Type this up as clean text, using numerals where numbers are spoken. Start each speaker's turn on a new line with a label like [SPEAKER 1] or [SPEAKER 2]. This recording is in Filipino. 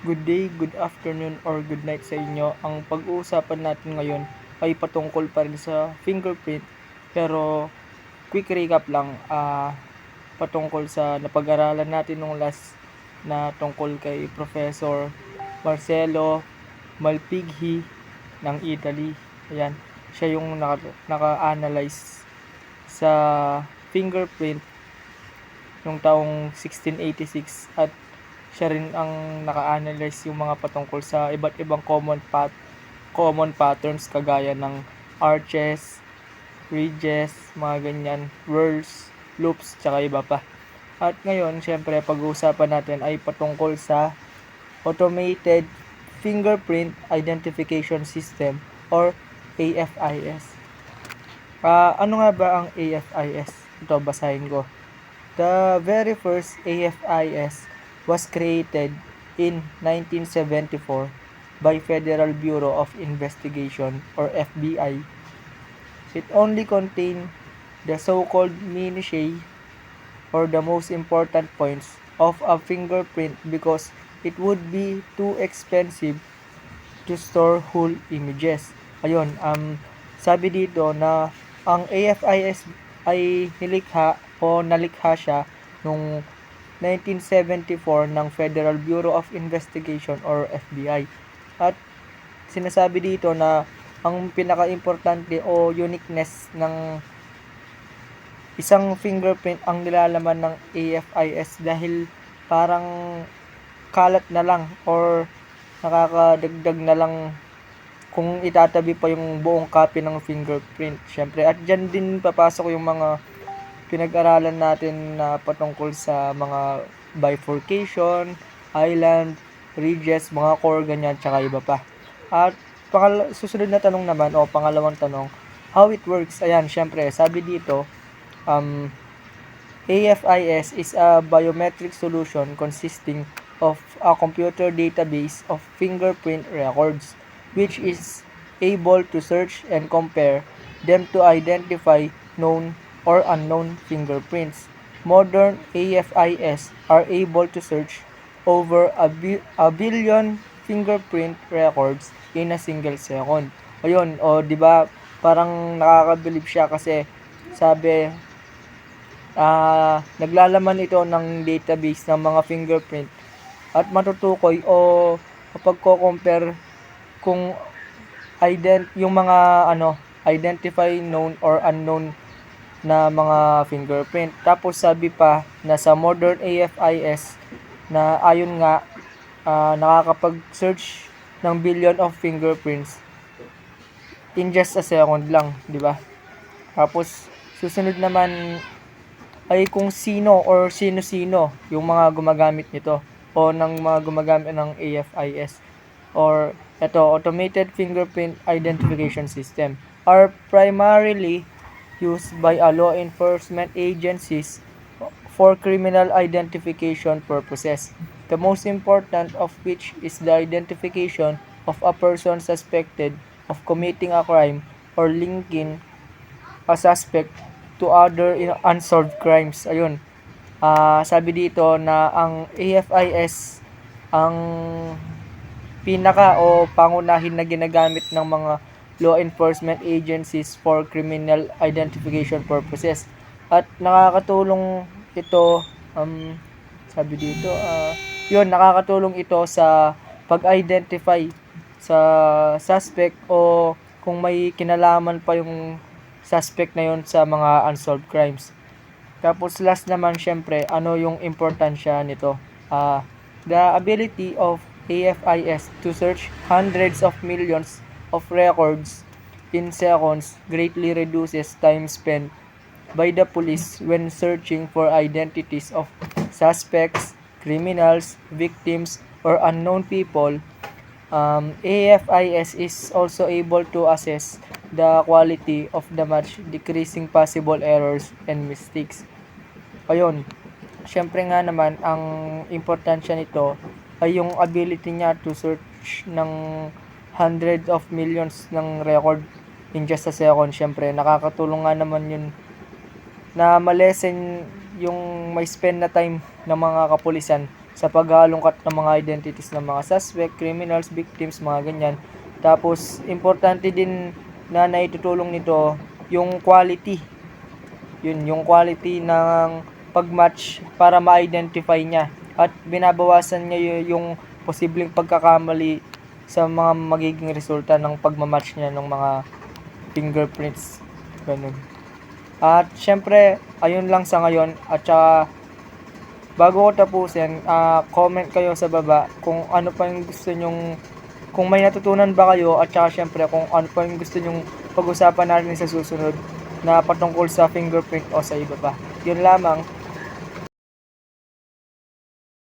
[SPEAKER 1] Good day, good afternoon, or good night sa inyo. Ang pag-uusapan natin ngayon ay patungkol pa rin sa fingerprint. Pero quick recap lang, patungkol sa napag-aralan natin nung last na tungkol kay Professor Marcelo Malpighi ng Italy. Ayan, siya yung naka-analyze sa fingerprint noong taong 1686 at siya rin ang naka-analyze yung mga patungkol sa iba't ibang common patterns kagaya ng arches, ridges, mga ganyan, whirls, loops, tsaka iba pa. At ngayon, syempre, pag-uusapan natin ay patungkol sa Automated Fingerprint Identification System or AFIS. Ano nga ba ang AFIS? Ito, basahin ko. The very first AFIS was created in 1974 by Federal Bureau of Investigation or FBI. It only contained the so-called minutiae or the most important points of a fingerprint because it would be too expensive to store whole images. Ayun, sabi dito na ang AFIS ay nalikha siya noong 1974 ng Federal Bureau of Investigation or FBI. At sinasabi dito na ang pinaka-importante o uniqueness ng isang fingerprint ang nilalaman ng AFIS dahil parang kalat na lang or nakakadagdag na lang kung itatabi pa yung buong copy ng fingerprint. Syempre, at dyan din papasok yung mga pinag-aralan natin na patungkol sa mga bifurcation, island, ridges, mga core, ganyan, tsaka iba pa. At susunod na tanong naman, o pangalawang tanong, how it works? Ayan, syempre, sabi dito, AFIS is a biometric solution consisting of a computer database of fingerprint records, which is able to search and compare them to identify known or unknown fingerprints. Modern AFIS are able to search over a billion fingerprint records in a single second. Ayun, o di ba parang nakakabilib siya kasi sabi naglalaman ito ng database ng mga fingerprint at matutukoy o pagko-compare kung yung mga identify known or unknown na mga fingerprint. Tapos sabi pa na sa modern AFIS na ayon nga nakakapag-search ng billion of fingerprints in just a second lang, di ba? Tapos susunod naman ay kung sino or sino-sino yung mga gumagamit nito o ng mga gumagamit ng AFIS or ito, Automated Fingerprint Identification System are primarily used by law enforcement agencies for criminal identification purposes, the most important of which is the identification of a person suspected of committing a crime or linking a suspect to other unsolved crimes. Ayun. Sabi dito na ang AFIS ang pinaka o pangunahin na ginagamit ng mga law enforcement agencies for criminal identification purposes. At nakakatulong ito sabi dito nakakatulong ito sa pag-identify sa suspect o kung may kinalaman pa yung suspect na yon sa mga unsolved crimes. Tapos last naman syempre, ano yung importansya nito? The ability of AFIS to search hundreds of millions of records in seconds greatly reduces time spent by the police when searching for identities of suspects, criminals, victims, or unknown people. AFIS is also able to assess the quality of the match, decreasing possible errors and mistakes. Ayun, syempre nga naman, ang importansya nito ay yung ability niya to search ng hundreds of millions ng record in just a second. Syempre, nakakatulong nga naman yun na malesen yung may spend na time ng mga kapulisan sa paghalongkat ng mga identities ng mga suspect, criminals, victims, mga ganyan. Tapos importante din na naitutulong nito yung quality. Yung quality ng pag-match para ma-identify niya at binabawasan niya yung posibleng pagkakamali sa mga magiging resulta ng pagmamatch niya ng mga fingerprints. Ganun. At syempre, ayun lang sa ngayon. At saka, bago ko tapusin, comment kayo sa baba kung ano pa yung gusto nyong, kung may natutunan ba kayo, at saka syempre kung ano pa yung gusto nyong pag-usapan natin sa susunod na patungkol sa fingerprint o sa iba pa. Yun lamang.